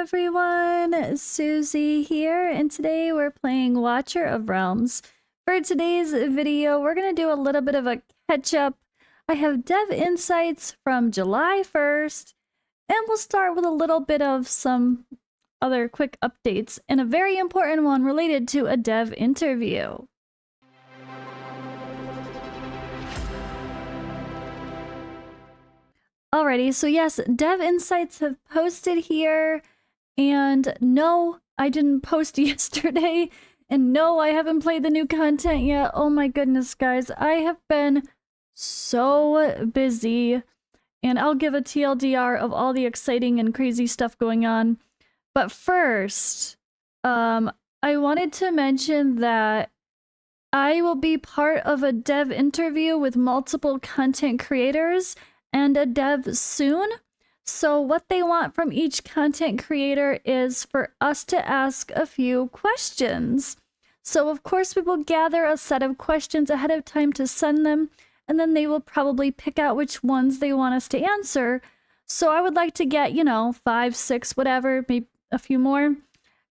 everyone, Suzi here, and today we're playing Watcher of Realms. For today's video, we're going to do a little bit of a catch-up. I have dev insights from July 1st, and we'll start with a little bit of some other quick updates, and a very important one related to a dev interview. Alrighty, so yes, dev insights have posted here, and no, I didn't post yesterday, and no, I haven't played the new content yet. Oh my goodness, guys, I have been so busy, and I'll give a TLDR of all the exciting and crazy stuff going on. But first, I wanted to mention that I will be part of a dev interview with multiple content creators and a dev soon. So what they want from each content creator is for us to ask a few questions. So of course we will gather a set of questions ahead of time to send them, and then they will probably pick out which ones they want us to answer. So I would like to get, 5, 6, whatever, maybe a few more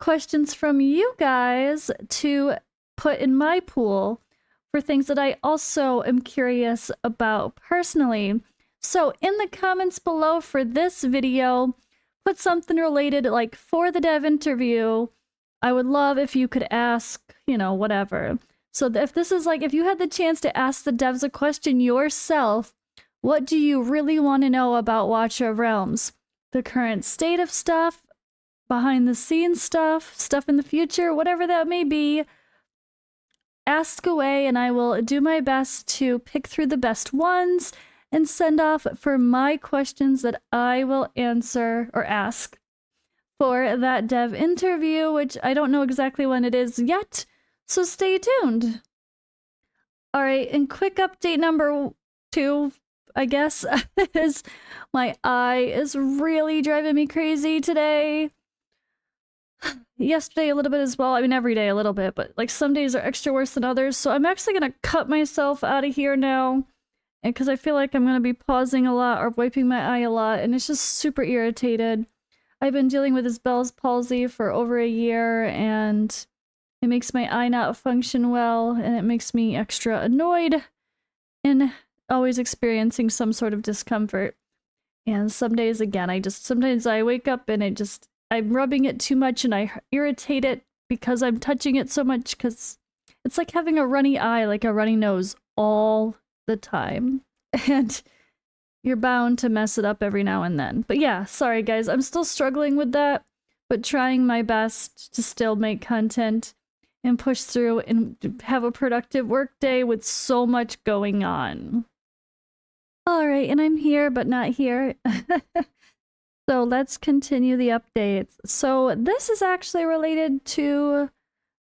questions from you guys to put in my pool for things that I also am curious about personally. So in the comments below for this video, put something related, like for the dev interview, I would love if you could ask, whatever. So if this is like, if you had the chance to ask the devs a question yourself, what do you really want to know about Watcher of Realms? The current state of stuff, behind the scenes stuff, stuff in the future, whatever that may be. Ask away, and I will do my best to pick through the best ones and send off for my questions that I will answer or ask for that dev interview, which I don't know exactly when it is yet, so stay tuned. All right, and quick update number 2, I guess, is my eye is really driving me crazy today. Yesterday a little bit as well. I mean, every day a little bit, but like some days are extra worse than others, so I'm actually gonna cut myself out of here now. And because I feel like I'm going to be pausing a lot or wiping my eye a lot, and it's just super irritated. I've been dealing with this Bell's palsy for over a year, and it makes my eye not function well, and it makes me extra annoyed and always experiencing some sort of discomfort. And some days, again, sometimes I wake up and I'm rubbing it too much and I irritate it because I'm touching it so much, because it's like having a runny eye, like a runny nose all the time, and you're bound to mess it up every now and then. But yeah, sorry guys, I'm still struggling with that, but trying my best to still make content and push through and have a productive work day with so much going on. All right, and I'm here but not here. So let's continue the updates. So this is actually related to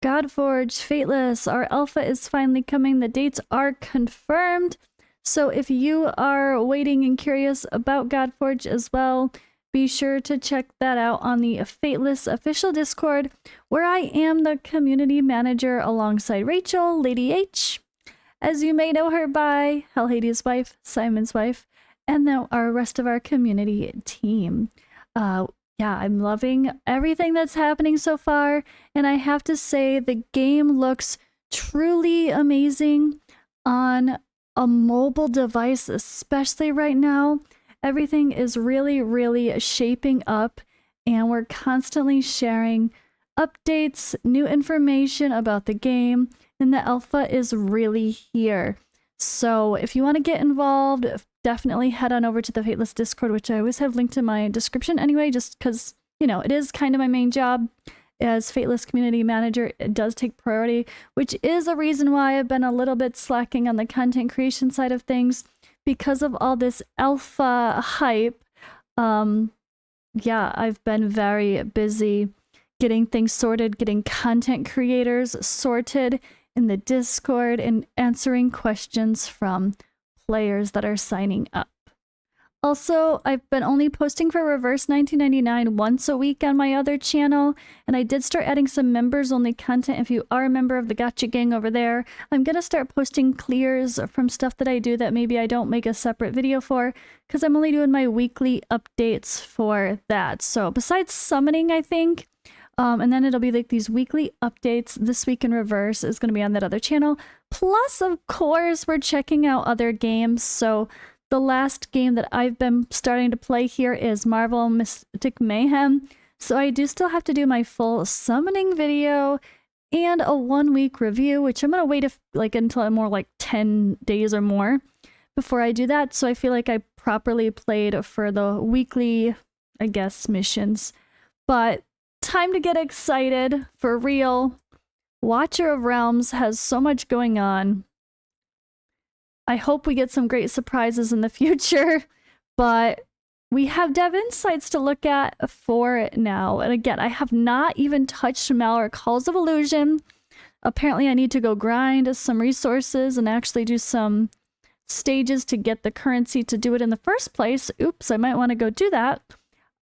Godforge Fateless. Our alpha is finally coming. The dates are confirmed. So if you are waiting and curious about Godforge as well, be sure to check that out on the Fateless official Discord, where I am the community manager alongside Rachel, Lady H, as you may know her by Hell Hades' wife, Simon's wife, and now our rest of our community team. Yeah, I'm loving everything that's happening so far, and I have to say the game looks truly amazing on a mobile device, especially right now. Everything is really, really shaping up, and we're constantly sharing updates, new information about the game, and the alpha is really here. So if you want to get involved, definitely head on over to the Fateless Discord, which I always have linked in my description anyway, just because, it is kind of my main job as Fateless Community Manager. It does take priority, which is a reason why I've been a little bit slacking on the content creation side of things, because of all this alpha hype. Yeah, I've been very busy getting things sorted, getting content creators sorted in the Discord, and answering questions from players that are signing up. Also, I've been only posting for Reverse 1999 once a week on my other channel, and I did start adding some members-only content. If you are a member of the Gotcha Gang over there, I'm gonna start posting clears from stuff that I do that maybe I don't make a separate video for, because I'm only doing my weekly updates for that. So besides summoning, I think, and then it'll be like these weekly updates. This Week in Reverse is going to be on that other channel. Plus, of course, we're checking out other games. So the last game that I've been starting to play here is Marvel Mystic Mayhem. So I do still have to do my full summoning video and a 1-week review, which I'm going to wait until more like 10 days or more before I do that. So I feel like I properly played for the weekly, I guess, missions. But time to get excited for real. Watcher of Realms has so much going on. I hope we get some great surprises in the future, but we have dev insights to look at for it now. And again, I have not even touched Malware Calls of Illusion. Apparently I need to go grind some resources and actually do some stages to get the currency to do it in the first place. Oops, I might want to go do that.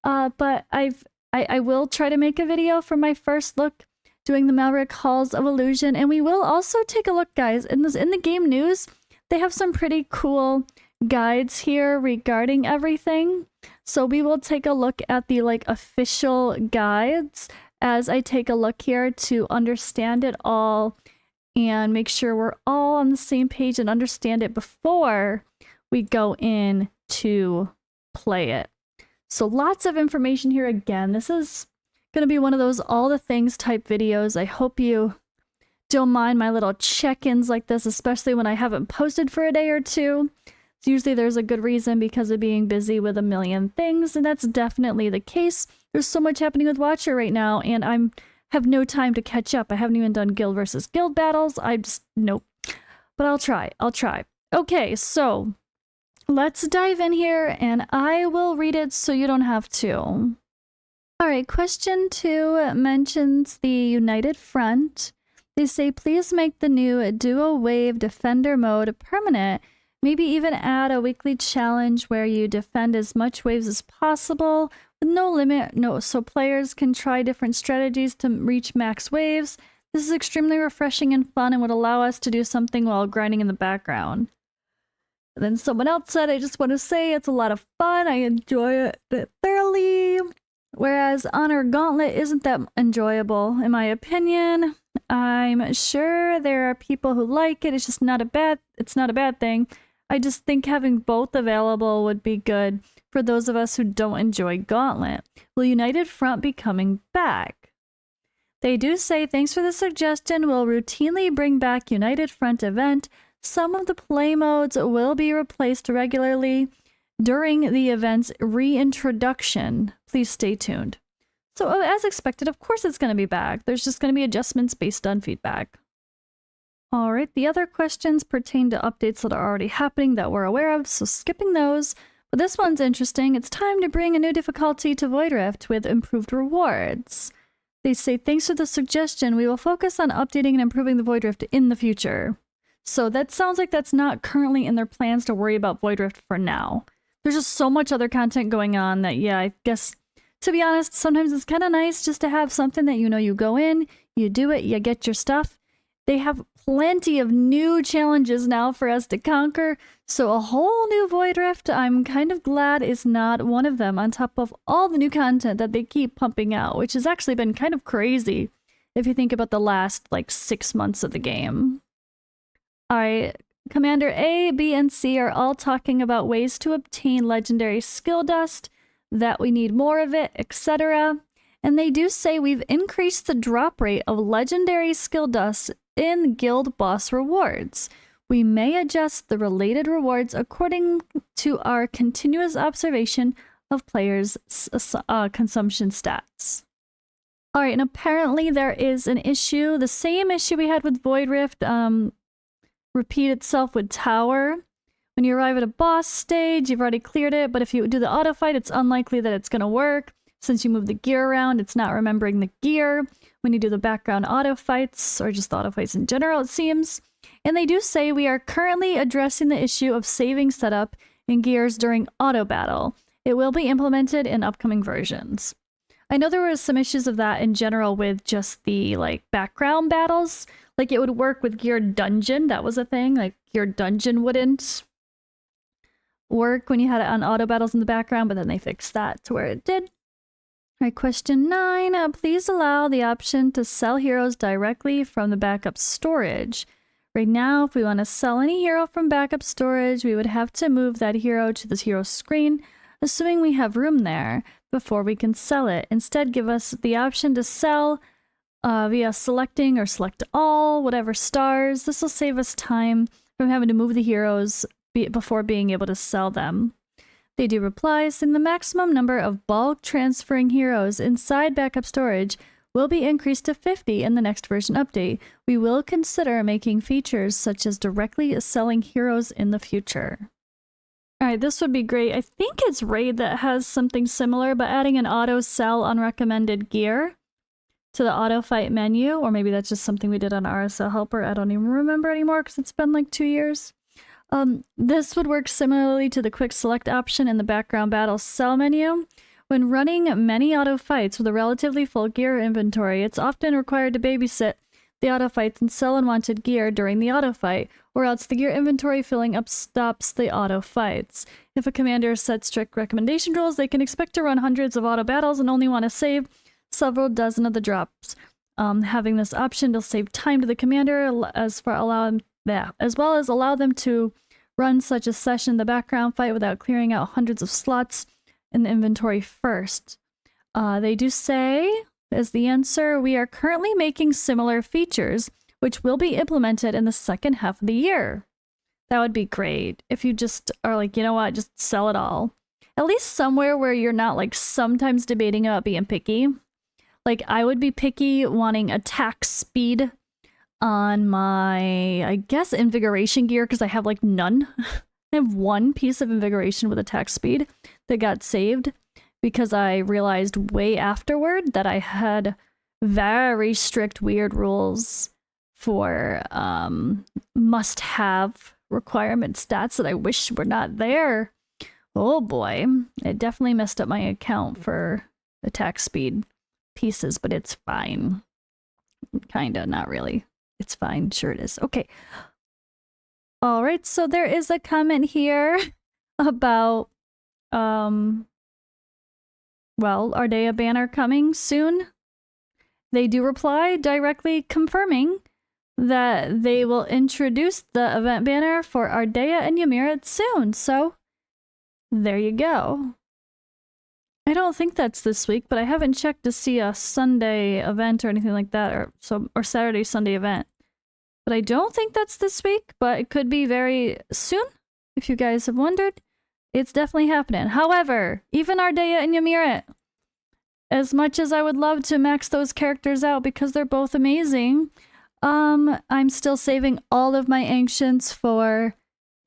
But I will try to make a video for my first look doing the Malware Calls of Illusion, and we will also take a look, guys, in the game news. They have some pretty cool guides here regarding everything. So we will take a look at the official guides as I take a look here to understand it all and make sure we're all on the same page and understand it before we go in to play it. So lots of information here again. This is going to be one of those all the things type videos. I hope you don't mind my little check-ins like this, especially when I haven't posted for a day or two. So usually there's a good reason because of being busy with a million things, and that's definitely the case. There's so much happening with Watcher right now, and I have no time to catch up. I haven't even done guild versus guild battles. Nope. But I'll try. Okay, so let's dive in here, and I will read it so you don't have to. Alright, question 2 mentions the United Front. They say, please make the new Duo Wave Defender mode permanent. Maybe even add a weekly challenge where you defend as much waves as possible with no limit, so players can try different strategies to reach max waves. This is extremely refreshing and fun and would allow us to do something while grinding in the background. And then someone else said, I just want to say it's a lot of fun. I enjoy it thoroughly. Whereas Honor Gauntlet isn't that enjoyable, in my opinion. I'm sure there are people who like it. It's just not a bad thing. I just think having both available would be good for those of us who don't enjoy Gauntlet. Will United Front be coming back? They do say, thanks for the suggestion. We'll routinely bring back United Front event. Some of the play modes will be replaced regularly during the event's reintroduction. Please stay tuned. So as expected, of course it's going to be back. There's just going to be adjustments based on feedback. All right, the other questions pertain to updates that are already happening that we're aware of, so skipping those. But this one's interesting. It's time to bring a new difficulty to Void Rift with improved rewards. They say, thanks for the suggestion. We will focus on updating and improving the Void Rift in the future. So that sounds like that's not currently in their plans to worry about Void Rift for now. There's just so much other content going on that, yeah, I guess, to be honest, sometimes it's kind of nice just to have something that you go in, you do it, you get your stuff. They have plenty of new challenges now for us to conquer, so a whole new Void Rift, I'm kind of glad is not one of them, on top of all the new content that they keep pumping out, which has actually been kind of crazy if you think about the last, 6 months of the game. Alright, Commander A, B, and C are all talking about ways to obtain legendary skill dust, that we need more of it, etc. And they do say we've increased the drop rate of legendary skill dust in guild boss rewards. We may adjust the related rewards according to our continuous observation of players' consumption stats. Alright, and apparently there is an issue, the same issue we had with Void Rift, repeat itself with Tower. When you arrive at a boss stage, you've already cleared it, but if you do the auto fight, it's unlikely that it's going to work. Since you move the gear around, it's not remembering the gear. When you do the background auto fights, or just the auto fights in general, it seems. And they do say we are currently addressing the issue of saving setup and gears during auto battle. It will be implemented in upcoming versions. I know there was some issues of that in general with just the like background battles. Like it would work with Gear Dungeon, that was a thing. Like Gear Dungeon wouldn't work when you had it on auto battles in the background, but then they fixed that to where it did. All right, question 9. Please allow the option to sell heroes directly from the backup storage. Right now, if we want to sell any hero from backup storage, we would have to move that hero to this hero screen, assuming we have room there, before we can sell it. Instead, give us the option to sell via selecting or select all, whatever stars. This will save us time from having to move the heroes before being able to sell them. They do reply, saying the maximum number of bulk transferring heroes inside backup storage will be increased to 50 in the next version update. We will consider making features such as directly selling heroes in the future. Alright, this would be great. I think it's Raid that has something similar, but adding an auto sell unrecommended gear to the auto fight menu, or maybe that's just something we did on RSL Helper. I don't even remember anymore because it's been like 2 years. This would work similarly to the quick select option in the background battle sell menu. When running many auto fights with a relatively full gear inventory, it's often required to babysit the auto fights and sell unwanted gear during the auto fight, or else the gear inventory filling up stops the auto fights. If a commander sets strict recommendation rules, they can expect to run hundreds of auto battles and only want to save several dozen of the drops. Having this option will save time to the commander as well as allow them to run such a session in the background fight without clearing out hundreds of slots in the inventory first. They do say, as the answer, we are currently making similar features, which will be implemented in the second half of the year. That would be great if you just are like, you know what, just sell it all. At least somewhere where you're not like sometimes debating about being picky. Like I would be picky wanting attack speed on my, I guess, invigoration gear because I have like none. I have one piece of invigoration with attack speed that got saved because I realized way afterward that I had very strict weird rules for must-have requirement stats that I wish were not there. Oh boy, it definitely messed up my account for attack speed pieces, but it's fine. Kinda, not really. It's fine, sure it is. Okay. All right, so there is a comment here about, well, ARDEA banner coming soon. They do reply directly confirming that they will introduce the event banner for ARDEA and Ymir soon, so there you go. I don't think that's this week, but I haven't checked to see a Sunday event or anything like that, or Saturday, Sunday event. But I don't think that's this week, but it could be very soon. If you guys have wondered, it's definitely happening. However, even ARDEA and Ymir, as much as I would love to max those characters out because they're both amazing, I'm still saving all of my ancients for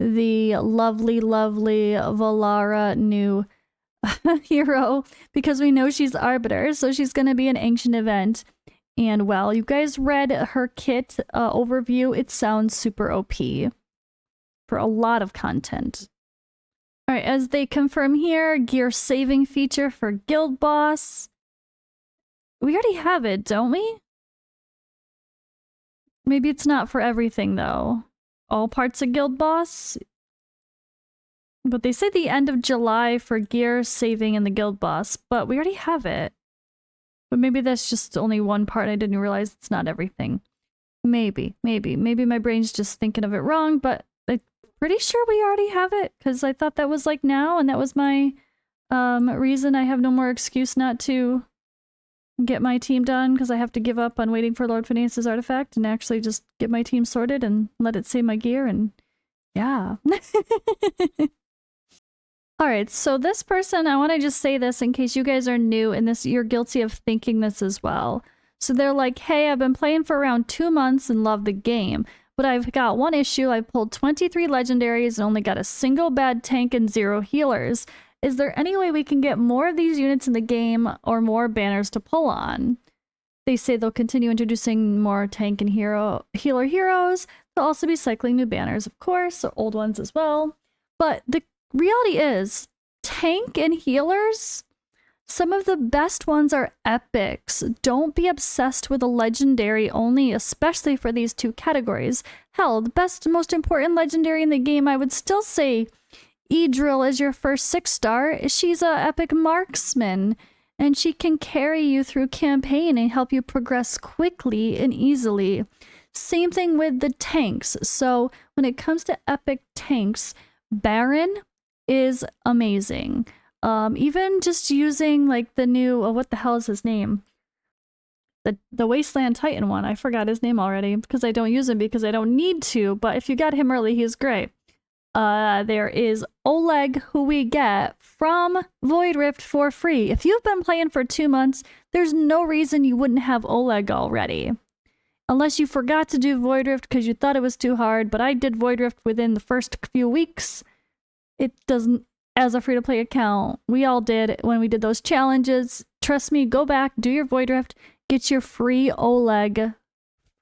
the lovely, lovely Valara new hero because we know she's Arbiter, so she's going to be an ancient event. And well, you guys read her kit overview. It sounds super OP for a lot of content. All right, as they confirm here, gear saving feature for Guild Boss. We already have it, don't we? Maybe it's not for everything, though. All parts of Guild Boss? But they say the end of July for gear saving in the Guild Boss, but we already have it. But maybe that's just only one part. I didn't realize it's not everything. Maybe my brain's just thinking of it wrong, but I'm pretty sure we already have it, because I thought that was like now, and that was my reason I have no more excuse not to get my team done, because I have to give up on waiting for Lord Finance's artifact and actually just get my team sorted and let it save my gear, and yeah. Alright, so this person, I want to just say this in case you guys are new and this you're guilty of thinking this as well. So they're like, hey, I've been playing for around 2 months and love the game, but I've got one issue. I pulled 23 legendaries and only got a single bad tank and 0 healers. Is there any way we can get more of these units in the game or more banners to pull on? They say they'll continue introducing more tank and healer heroes. They'll also be cycling new banners, of course, or old ones as well. But the reality is, tank and healers, some of the best ones are epics. Don't be obsessed with a legendary only, especially for these two categories. Hell, the best, most important legendary in the game, I would still say Edril is your first 6-star. She's a epic marksman, and she can carry you through campaign and help you progress quickly and easily. Same thing with the tanks. So when it comes to epic tanks, Baron is amazing. Even just using like the new, what the hell is his name? The Wasteland Titan one. I forgot his name already because I don't use him because I don't need to, but if you got him early, he's great. There is Oleg, who we get from Void Rift for free. If you've been playing for 2 months, there's no reason you wouldn't have Oleg already. Unless you forgot to do Void Rift because you thought it was too hard, but I did Void Rift within the first few weeks. It doesn't, as a free-to-play account, we all did when we did those challenges. Trust me, go back, do your Void Rift, get your free Oleg,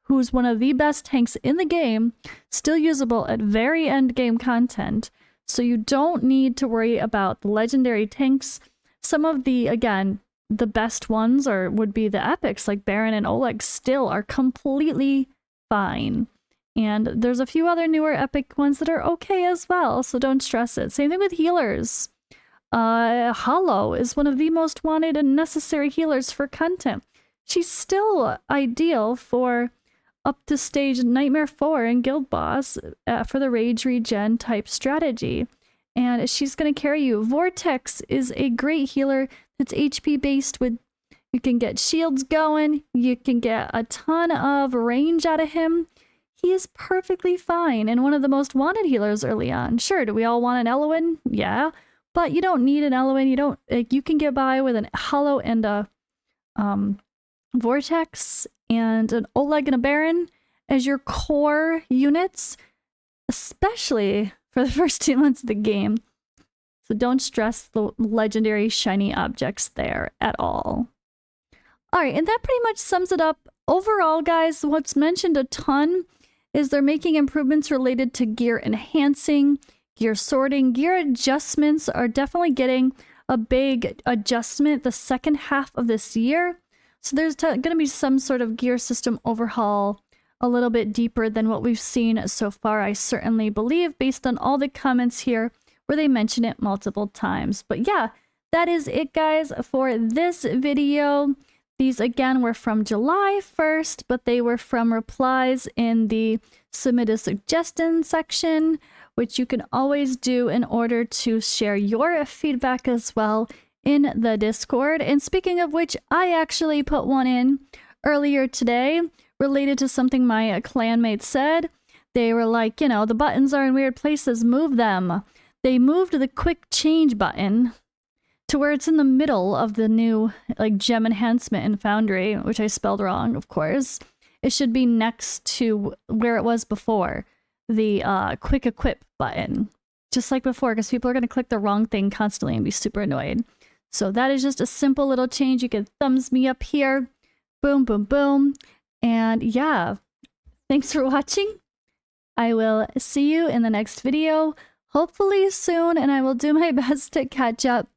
who's one of the best tanks in the game, still usable at very end game content. So you don't need to worry about the legendary tanks. Some of the, again, the best ones would be the epics, like Baron and Oleg still are completely fine. And there's a few other newer epic ones that are okay as well, so don't stress it. Same thing with healers. Hollow is one of the most wanted and necessary healers for content. She's still ideal for up to stage Nightmare 4 and Guild Boss for the rage regen type strategy. And she's going to carry you. Vortex is a great healer that's HP based with, you can get shields going, you can get a ton of range out of him. He is perfectly fine and one of the most wanted healers early on. Sure, do we all want an Eloin? Yeah, but you don't need an Eloin. You don't, like, you can get by with an Hollow and a Vortex and an Oleg and a Baron as your core units, especially for the first 2 months of the game. So don't stress the legendary shiny objects there at all. All right, and that pretty much sums it up. Overall, guys, what's mentioned a ton is they're making improvements related to gear enhancing, gear sorting. Gear adjustments are definitely getting a big adjustment the second half of this year. So there's going to be some sort of gear system overhaul a little bit deeper than what we've seen so far, I certainly believe, based on all the comments here where they mention it multiple times. But yeah, that is it, guys, for this video. These, again, were from July 1st, but they were from replies in the Submit a Suggestion section, which you can always do in order to share your feedback as well in the Discord. And speaking of which, I actually put one in earlier today related to something my clanmate said. They were like, you know, the buttons are in weird places, move them. They moved the quick change button to where it's in the middle of the new like gem enhancement in Foundry, which I spelled wrong, of course. It should be next to where it was before, the quick equip button. Just like before, because people are going to click the wrong thing constantly and be super annoyed. So that is just a simple little change. You can thumbs me up here. Boom, boom, boom. And yeah, thanks for watching. I will see you in the next video, hopefully soon, and I will do my best to catch up.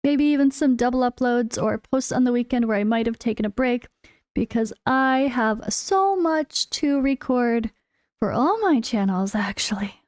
Maybe even some double uploads or posts on the weekend where I might have taken a break because I have so much to record for all my channels, actually.